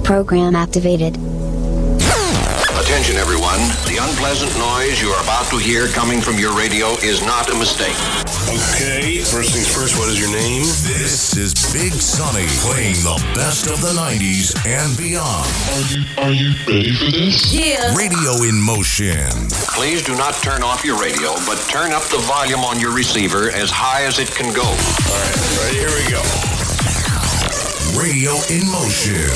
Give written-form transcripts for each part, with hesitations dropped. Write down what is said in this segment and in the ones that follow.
Program activated. Attention everyone, the unpleasant noise you are about to hear coming from your radio is not a mistake. Okay, first things first, what is your name? This is Big Sonny playing the best of the 90s and beyond. Are you ready for this? Yeah. Radio in motion. Please do not turn off your radio, but turn up the volume on your receiver as high as it can go. All right, here we go. Radio in motion.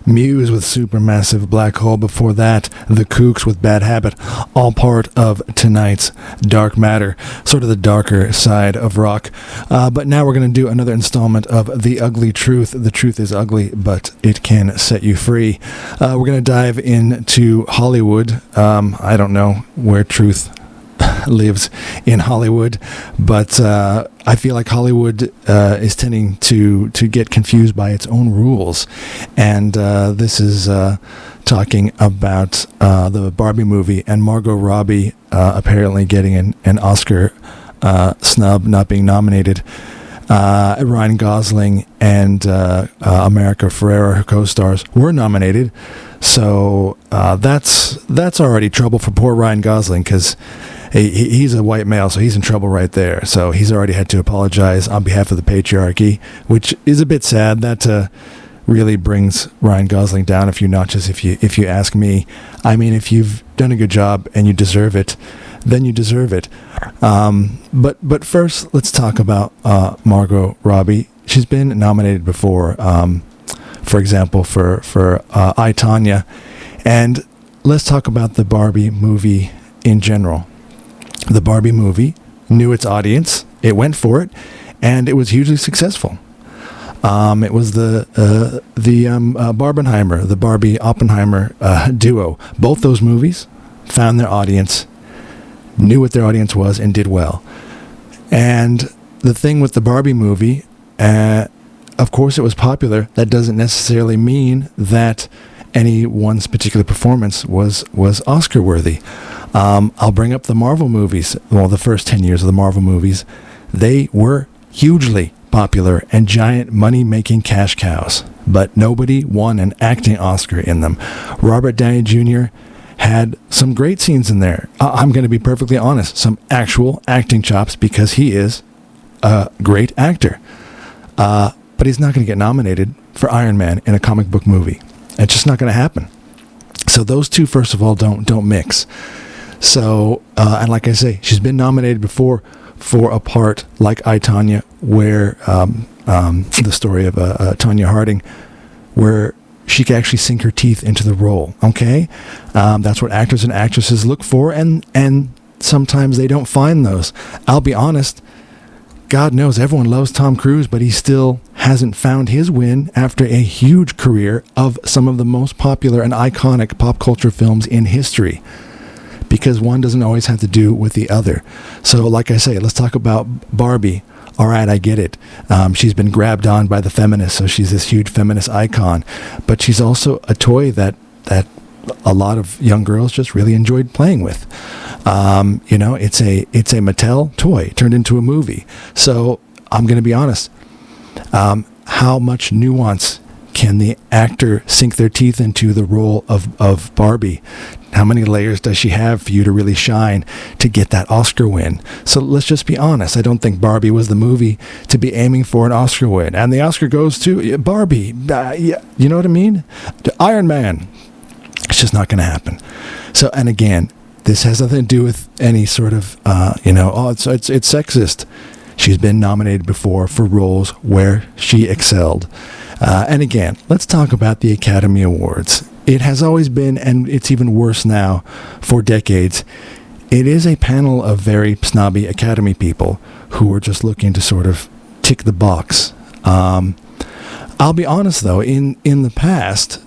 Muse with Supermassive Black Hole. Before that, The Kooks with Bad Habit. All part of tonight's Dark Matter, sort of the darker side of rock. But now we're going to do another installment of The Ugly Truth. The truth is ugly, but it can set you free. We're going to dive into Hollywood. I don't know where truth lives in Hollywood, but I feel like Hollywood is tending to get confused by its own rules, and this is talking about the Barbie movie and Margot Robbie apparently getting an Oscar snub, not being nominated. Ryan Gosling and America Ferrera, her co-stars, were nominated, so that's already trouble for poor Ryan Gosling, because he's a white male, so he's in trouble right there. So he's already had to apologize on behalf of the patriarchy, which is a bit sad. That really brings Ryan Gosling down a few notches, if you ask me. I mean, if you've done a good job and you deserve it, then you deserve it. But first, let's talk about Margot Robbie. She's been nominated before, for example, for I, Tonya. And let's talk about the Barbie movie in general. The Barbie movie knew its audience. It went for it, and it was hugely successful. It was the Barbenheimer, the Barbie Oppenheimer duo. Both those movies found their audience, knew what their audience was, and did well. And the thing with the Barbie movie, of course, it was popular. That doesn't necessarily mean that any one's particular performance was Oscar worthy. I'll bring up the Marvel movies. Well, the first 10 years of the Marvel movies, they were hugely popular and giant money-making cash cows, but nobody won an acting Oscar in them. Robert Downey Jr. had some great scenes in there. I'm going to be perfectly honest, some actual acting chops, because he is a great actor. But he's not going to get nominated for Iron Man in a comic book movie. It's just not going to happen. So those two, first of all, don't mix. So, and like I say, she's been nominated before for a part like I, Tonya, where the story of Tonya Harding, where she could actually sink her teeth into the role. Okay, that's what actors and actresses look for, and sometimes they don't find those. I'll be honest. God knows everyone loves Tom Cruise, but he still hasn't found his win after a huge career of some of the most popular and iconic pop culture films in history, because one doesn't always have to do with the other. So like I say, let's talk about Barbie. All right, I get it. She's been grabbed on by the feminists, so she's this huge feminist icon, but she's also a toy that a lot of young girls just really enjoyed playing with. It's a Mattel toy turned into a movie. So I'm going to be honest. How much nuance can the actor sink their teeth into the role of Barbie? How many layers does she have for you to really shine to get that Oscar win? So let's just be honest. I don't think Barbie was the movie to be aiming for an Oscar win. And the Oscar goes to Barbie. Yeah, you know what I mean? To Iron Man. It's just not going to happen. So, and again, this has nothing to do with any sort of, it's sexist. She's been nominated before for roles where she excelled. And again, let's talk about the Academy Awards. It has always been, and it's even worse now, for decades. It is a panel of very snobby Academy people who are just looking to sort of tick the box. I'll be honest, though, in the past,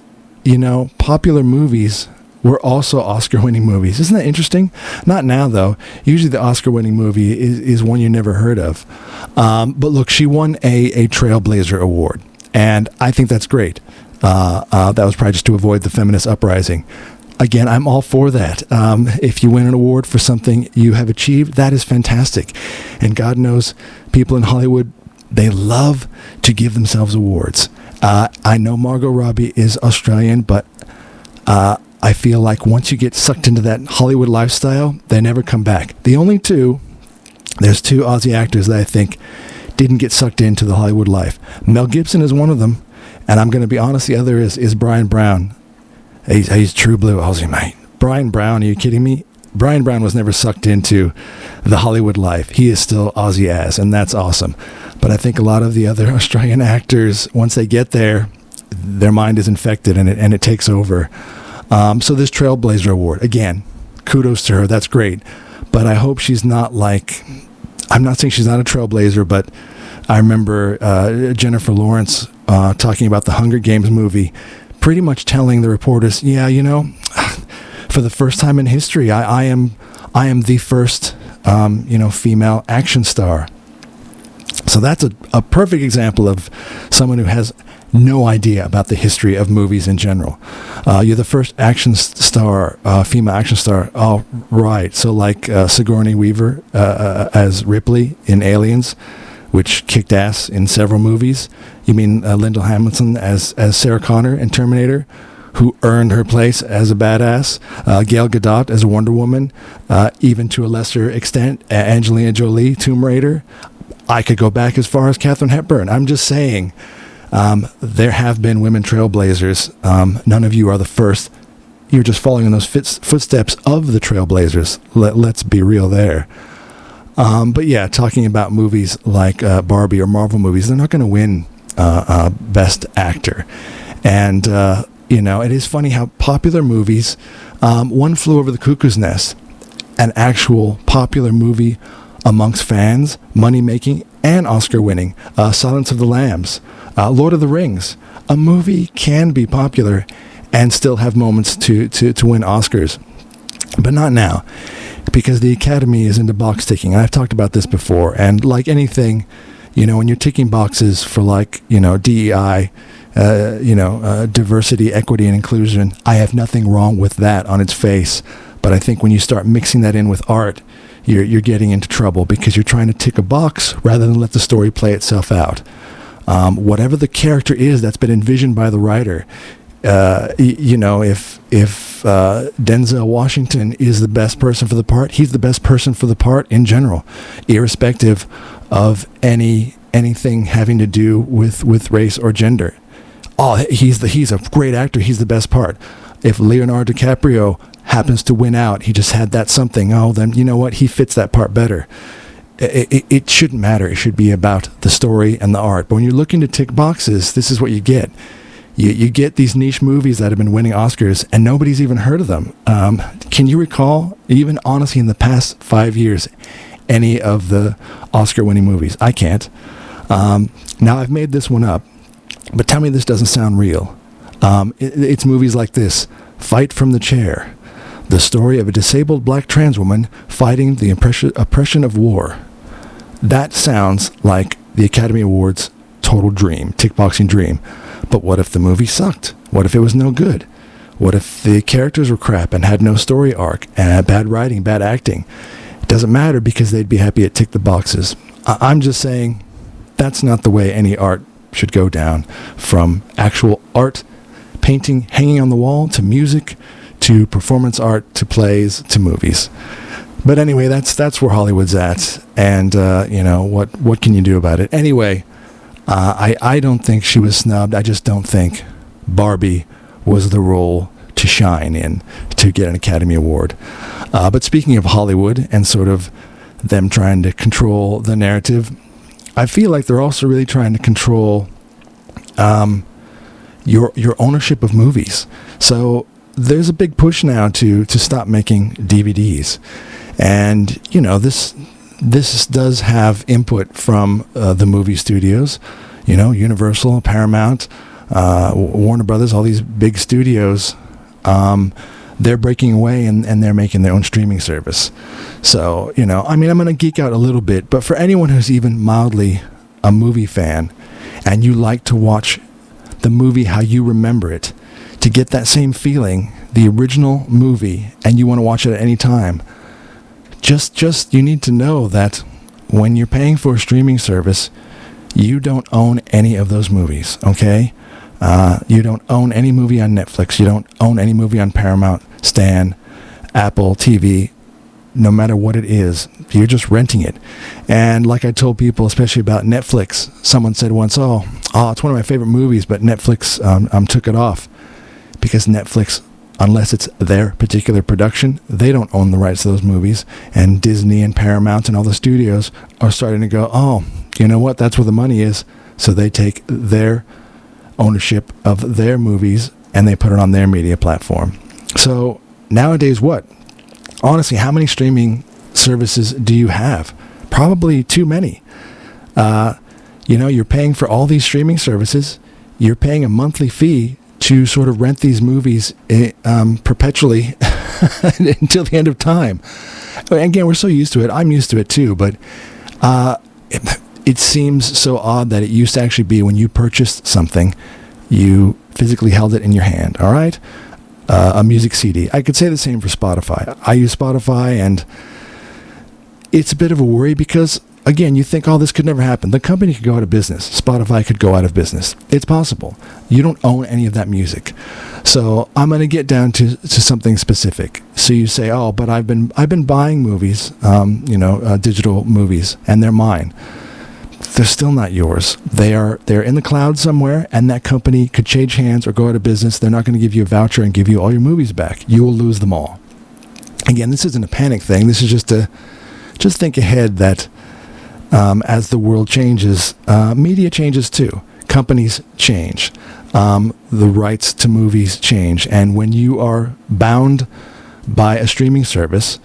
popular movies were also Oscar-winning movies. Isn't that interesting? Not now, though. Usually the Oscar-winning movie is one you never heard of. But look, she won a Trailblazer Award, and I think that's great. That was probably just to avoid the feminist uprising. Again, I'm all for that. If you win an award for something you have achieved, that is fantastic. And God knows people in Hollywood they love to give themselves awards. I know Margot Robbie is Australian, but I feel like once you get sucked into that Hollywood lifestyle, they never come back. There's two Aussie actors that I think didn't get sucked into the Hollywood life. Mel Gibson is one of them, and I'm going to be honest, the other is Brian Brown. He's true blue Aussie, mate. Brian Brown, are you kidding me? Brian Brown was never sucked into the Hollywood life. He is still Aussie ass, and that's awesome. But I think a lot of the other Australian actors, once they get there, their mind is infected and it takes over. So this Trailblazer Award, again, kudos to her. That's great. But I hope she's not like, I'm not saying she's not a trailblazer, but I remember Jennifer Lawrence talking about the Hunger Games movie, pretty much telling the reporters, yeah, you know, for the first time in history, I am the first, female action star. So that's a perfect example of someone who has no idea about the history of movies in general. You're the first action star, female action star. Oh, right. So like Sigourney Weaver as Ripley in Aliens, which kicked ass in several movies. You mean Linda Hamilton as Sarah Connor in Terminator, who earned her place as a badass. Gal Gadot as Wonder Woman, even to a lesser extent, Angelina Jolie, Tomb Raider. I could go back as far as Katharine Hepburn. I'm just saying, there have been women trailblazers. None of you are the first. You're just following in those footsteps of the trailblazers. Let's be real there. But yeah, talking about movies like Barbie or Marvel movies, they're not going to win Best Actor. And, it is funny how popular movies, One Flew Over the Cuckoo's Nest, an actual popular movie amongst fans, money-making, and Oscar-winning, Silence of the Lambs, Lord of the Rings. A movie can be popular and still have moments to win Oscars. But not now, because the Academy is into box ticking. I've talked about this before, and like anything, when you're ticking boxes for DEI, diversity, equity, and inclusion, I have nothing wrong with that on its face. But I think when you start mixing that in with art, you're getting into trouble because you're trying to tick a box rather than let the story play itself out. Whatever the character is that's been envisioned by the writer, if Denzel Washington is the best person for the part, he's the best person for the part in general, irrespective of anything having to do with race or gender. Oh, he's a great actor. He's the best part. If Leonardo DiCaprio happens to win out, he just had that something. Oh, then you know what? He fits that part better. It shouldn't matter. It should be about the story and the art. But when you're looking to tick boxes, this is what you get. You get these niche movies that have been winning Oscars, and nobody's even heard of them. Can you recall, even honestly, in the past 5 years, any of the Oscar-winning movies? I can't. Now, I've made this one up, but tell me this doesn't sound real. It's movies like this: Fight from the Chair, the story of a disabled black trans woman fighting the oppression of war. That sounds like the Academy Awards' total dream, tick-boxing dream. But what if the movie sucked? What if it was no good? What if the characters were crap and had no story arc and had bad writing, bad acting? It doesn't matter because they'd be happy to tick the boxes. I'm just saying that's not the way any art should go down, from actual art, painting, hanging on the wall, to music, to performance art, to plays, to movies. But anyway, that's where Hollywood's at, and what can you do about it? Anyway, I don't think she was snubbed. I just don't think Barbie was the role to shine in to get an Academy Award. But speaking of Hollywood and sort of them trying to control the narrative, I feel like they're also really trying to control your ownership of movies. So there's a big push now to stop making DVDs. And, this does have input from the movie studios, Universal, Paramount, Warner Brothers, all these big studios. They're breaking away and they're making their own streaming service. So, I'm going to geek out a little bit, but for anyone who's even mildly a movie fan and you like to watch the movie how you remember it, to get that same feeling, the original movie, and you want to watch it at any time, just you need to know that when you're paying for a streaming service, You don't own any of those movies, okay? You don't own any movie on Netflix. You don't own any movie on Paramount, Stan, Apple TV, no matter what it is. You're just renting it. And like I told people, especially about Netflix, someone said once, oh, it's one of my favorite movies, but Netflix took it off. Because Netflix, unless it's their particular production, they don't own the rights to those movies. And Disney and Paramount and all the studios are starting to go, oh, you know what? That's where the money is. So they take their ownership of their movies and they put it on their media platform. So nowadays, what? Honestly, how many streaming services do you have? Probably too many. You're paying for all these streaming services. You're paying a monthly fee to sort of rent these movies perpetually until the end of time. Again, we're so used to it. I'm used to it too, but it seems so odd that it used to actually be when you purchased something, you physically held it in your hand, all right? A music CD. I could say the same for Spotify. I use Spotify, and it's a bit of a worry because, again, you think, oh, this could never happen. The company could go out of business. Spotify could go out of business. It's possible. You don't own any of that music. So I'm going to get down to something specific. So you say, oh, but I've been buying movies, digital movies, and they're mine. They're still not yours. They're in the cloud somewhere, and that company could change hands or go out of business. They're not going to give you a voucher and give you all your movies back. You will lose them all. Again, this isn't a panic thing. This is just think ahead that as the world changes, media changes too. Companies change. The rights to movies change. And when you are bound by a streaming service,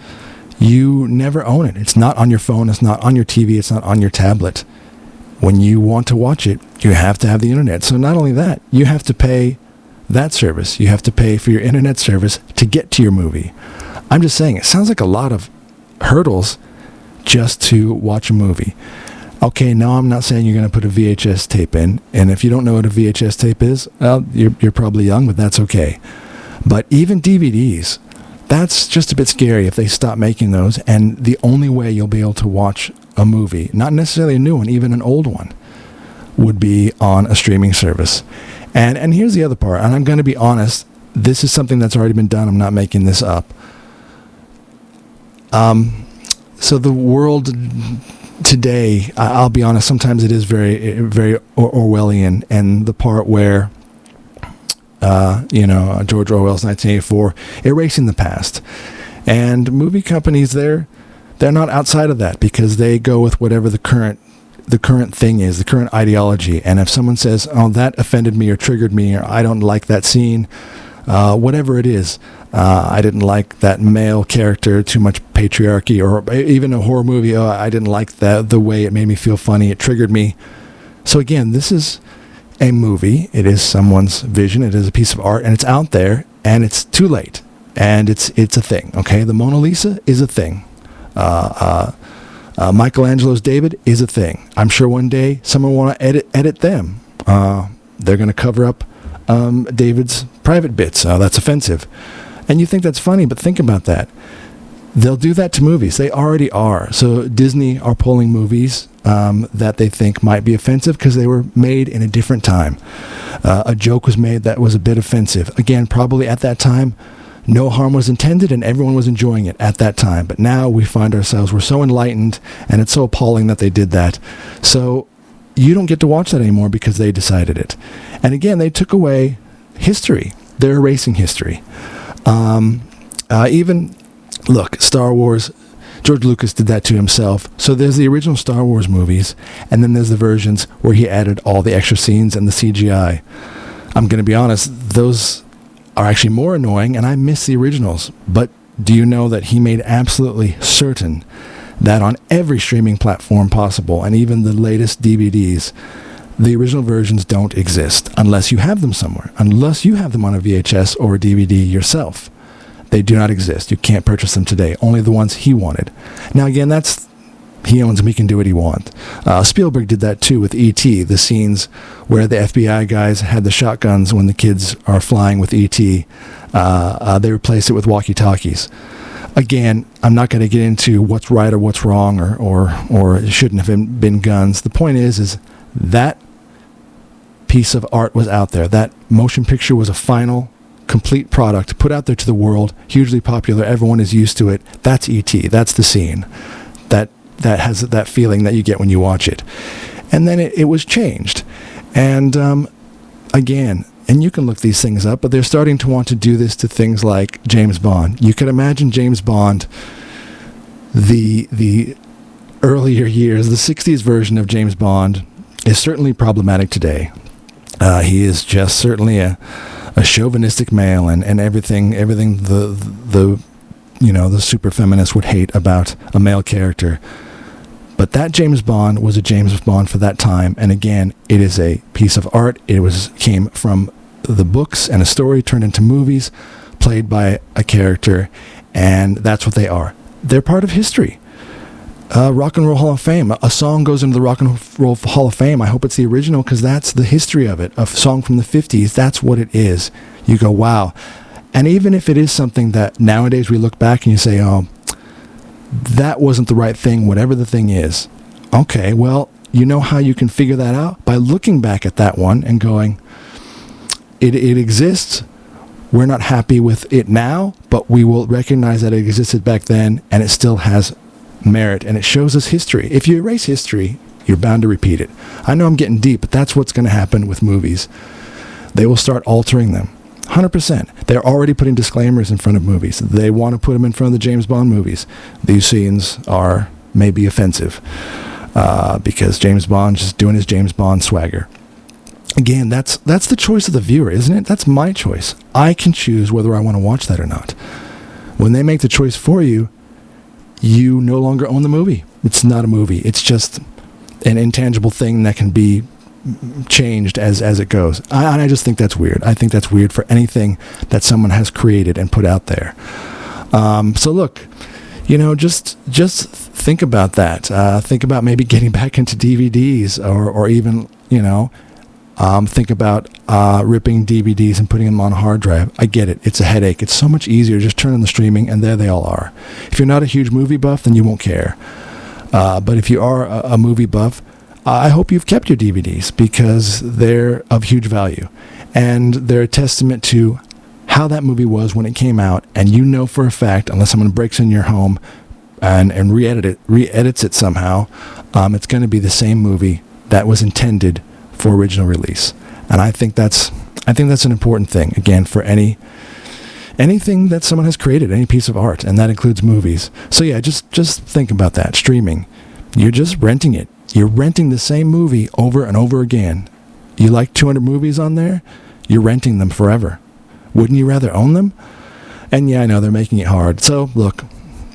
you never own it. It's not on your phone. It's not on your TV. It's not on your tablet. When you want to watch it, you have to have the internet. So not only that, you have to pay that service. You have to pay for your internet service to get to your movie. I'm just saying, it sounds like a lot of hurdles just to watch a movie. Okay, no, I'm not saying you're going to put a VHS tape in. And if you don't know what a VHS tape is, well, you're probably young, but that's okay. But even DVDs, that's just a bit scary if they stop making those. And the only way you'll be able to watch a movie, not necessarily a new one, even an old one, would be on a streaming service. And here's the other part, and I'm going to be honest, this is something that's already been done. I'm not making this up. So the world today, I'll be honest, sometimes it is very, very Orwellian, and the part where, George Orwell's 1984, erasing the past. And movie companies, they're not outside of that because they go with whatever the current thing is, the current ideology. And if someone says, oh, that offended me or triggered me, or I don't like that scene, whatever it is, I didn't like that male character, too much patriarchy, or even a horror movie, oh, I didn't like the way it made me feel funny, it triggered me. So again, this is a movie, it is someone's vision, it is a piece of art, and it's out there, and it's too late, and it's a thing, okay? The Mona Lisa is a thing. Michelangelo's David is a thing. I'm sure one day someone will want to edit them. They're going to cover up David's private bits. That's offensive. And you think that's funny, but think about that. They'll do that to movies. They already are. So Disney are pulling movies that they think might be offensive because they were made in a different time. A joke was made that was a bit offensive. Again, probably at that time, no harm was intended and everyone was enjoying it at that time. But now we find ourselves, we're so enlightened and it's so appalling that they did that. So you don't get to watch that anymore because they decided it. And again, they took away history. They're erasing history. Look, Star Wars, George Lucas did that to himself. So there's the original Star Wars movies, and then there's the versions where he added all the extra scenes and the CGI. I'm going to be honest, those are actually more annoying, and I miss the originals. But do you know that he made absolutely certain that on every streaming platform possible, and even the latest DVDs, the original versions don't exist unless you have them somewhere, unless you have them on a VHS or a DVD yourself. They do not exist. You can't purchase them today. Only the ones he wanted. Now, again, he owns them. He can do what he wants. Spielberg did that too with E.T., the scenes where the FBI guys had the shotguns when the kids are flying with E.T. They replaced it with walkie-talkies. Again, I'm not going to get into what's right or what's wrong or it shouldn't have been guns. The point is that piece of art was out there. That motion picture was a final, complete product put out there to the world, hugely popular. Everyone is used to it. That's E.T. That's the scene. That has that feeling that you get when you watch it. And then it was changed. And again, and you can look these things up, but they're starting to want to do this to things like James Bond. You could imagine James Bond, the earlier years, the 60s version of James Bond is certainly problematic today. He is just certainly a chauvinistic male, and everything the super feminist would hate about a male character. But that James Bond was a James Bond for that time, and again, it is a piece of art. It came from the books and a story turned into movies, played by a character, and that's what they are. They're part of history. Rock and Roll Hall of Fame. A song goes into the Rock and Roll Hall of Fame. I hope it's the original because that's the history of it. A song from the 50s, that's what it is. You go, wow. And even if it is something that nowadays we look back and you say, oh, that wasn't the right thing, whatever the thing is. Okay, well, you know how you can figure that out? By looking back at that one and going, it exists. We're not happy with it now, but we will recognize that it existed back then and it still has merit, and it shows us history. If you erase history, you're bound to repeat it. I know I'm getting deep, but that's what's going to happen with movies. They will start altering them. 100%. They're already putting disclaimers in front of movies. They want to put them in front of the James Bond movies. These scenes are maybe offensive because James Bond's just doing his James Bond swagger. Again, that's the choice of the viewer, isn't it? That's my choice. I can choose whether I want to watch that or not. When they make the choice for you, you no longer own the movie. It's not a movie. It's just an intangible thing that can be changed as it goes. I just think that's weird. I think that's weird for anything that someone has created and put out there. So look, just think about that. Think about maybe getting back into DVDs or even, think about ripping DVDs and putting them on a hard drive. I get it. It's a headache. It's so much easier. Just turn on the streaming, and there they all are. If you're not a huge movie buff, then you won't care. But if you are a movie buff, I hope you've kept your DVDs because they're of huge value. And they're a testament to how that movie was when it came out. And you know for a fact, unless someone breaks in your home and re-edits it somehow, it's going to be the same movie that was intended for original release. And I think that's an important thing, again, for anything that someone has created, any piece of art, and that includes movies. So yeah, just think about that. Streaming, you're just renting it. You're renting the same movie over and over again. You like 200 movies on there? You're renting them forever. Wouldn't you rather own them? And yeah, I know they're making it hard. So look,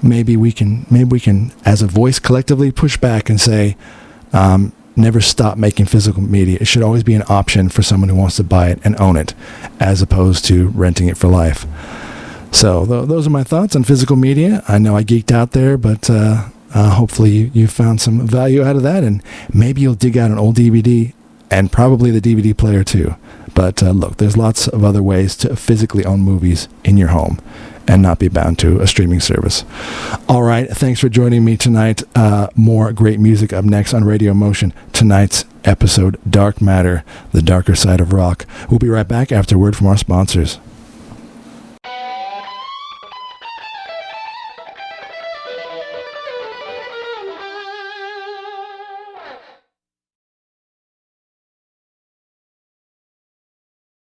maybe we can, as a voice, collectively push back and say, never stop making physical media. It should always be an option for someone who wants to buy it and own it, as opposed to renting it for life. So those are my thoughts on physical media. I know I geeked out there, but hopefully you found some value out of that, and maybe you'll dig out an old DVD and probably the DVD player too. But look, there's lots of other ways to physically own movies in your home and not be bound to a streaming service. All right, thanks for joining me tonight. More great music up next on Radio Motion. Tonight's episode, Dark Matter, the darker side of rock. We'll be right back after a word from our sponsors.